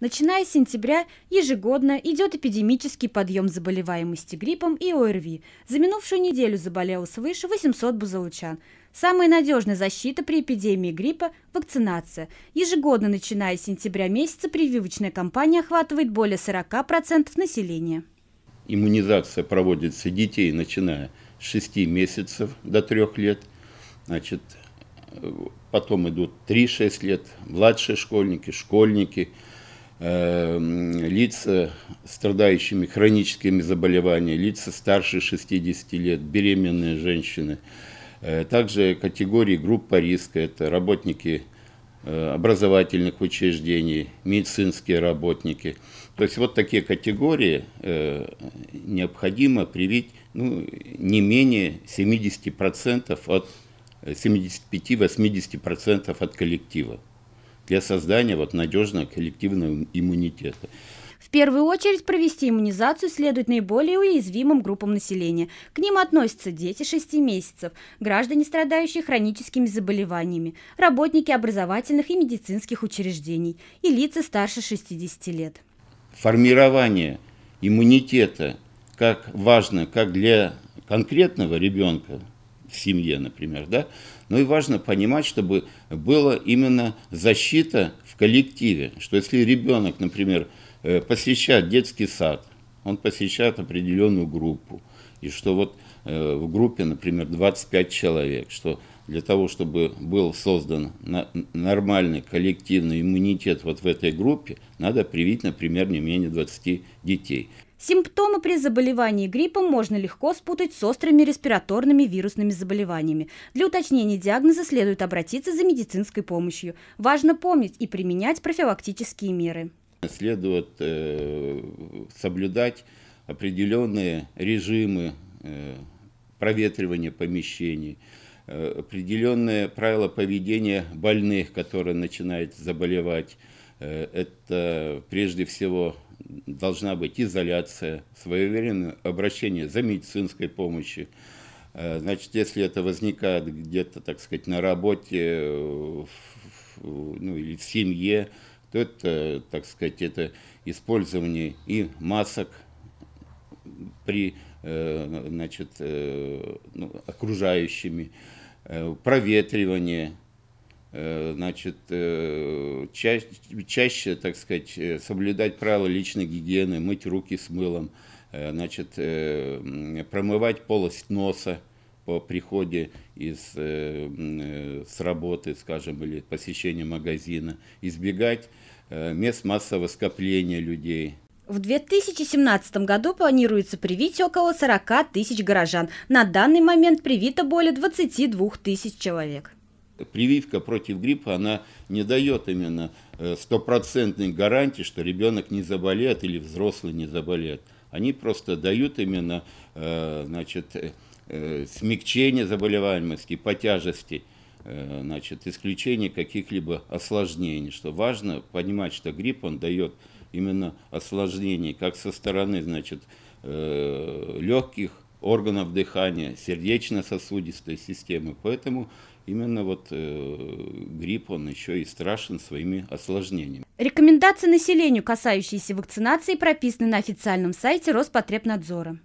Начиная с сентября ежегодно идет эпидемический подъем заболеваемости гриппом и ОРВИ. За минувшую неделю заболело свыше 800 бузулучан. Самая надежная защита при эпидемии гриппа – вакцинация. Ежегодно, начиная с сентября месяца, прививочная кампания охватывает более 40% населения. Иммунизация проводится детей, начиная с 6 месяцев до 3 лет. Потом идут 3-6 лет, младшие школьники, школьники, лица, страдающими хроническими заболеваниями, лица старше 60 лет, беременные женщины. Также категории группа риска – это работники образовательных учреждений, медицинские работники. То есть вот такие категории необходимо привить не менее 70% от 75-80% от коллектива для создания надежного коллективного иммунитета. В первую очередь провести иммунизацию следует наиболее уязвимым группам населения. К ним относятся дети 6 месяцев, граждане, страдающие хроническими заболеваниями, работники образовательных и медицинских учреждений и лица старше 60 лет. Формирование иммунитета важно как для конкретного ребенка в семье, например, но и важно понимать, чтобы была именно защита в коллективе, что если ребенок, например, посещает детский сад, он посещает определенную группу, и что в группе, например, 25 человек, что для того, чтобы был создан нормальный коллективный иммунитет в этой группе, надо привить, например, не менее 20 детей. Симптомы при заболевании гриппом можно легко спутать с острыми респираторными вирусными заболеваниями. Для уточнения диагноза следует обратиться за медицинской помощью. Важно помнить и применять профилактические меры. Следует соблюдать определенные режимы проветривания помещений, определенные правила поведения больных, которые начинают заболевать. Это прежде всего должна быть изоляция, своевременное обращение за медицинской помощью. Если это возникает где-то, на работе или в семье, то это, это использование и масок при окружающими, проветривание, чаще, соблюдать правила личной гигиены, мыть руки с мылом, промывать полость носа по приходе с работы, или посещения магазина, избегать мест массового скопления людей. В 2017 году планируется привить около 40 тысяч горожан. На данный момент привито более 22 тысяч человек. Прививка против гриппа, она не дает именно стопроцентной гарантии, что ребенок не заболеет или взрослый не заболеет. Они просто дают именно смягчение заболеваемости по тяжести, исключение каких-либо осложнений. Что важно понимать, что грипп, он дает именно осложнения как со стороны легких, органов дыхания, сердечно-сосудистой системы. Поэтому именно грипп, он еще и страшен своими осложнениями. Рекомендации населению, касающиеся вакцинации, прописаны на официальном сайте Роспотребнадзора.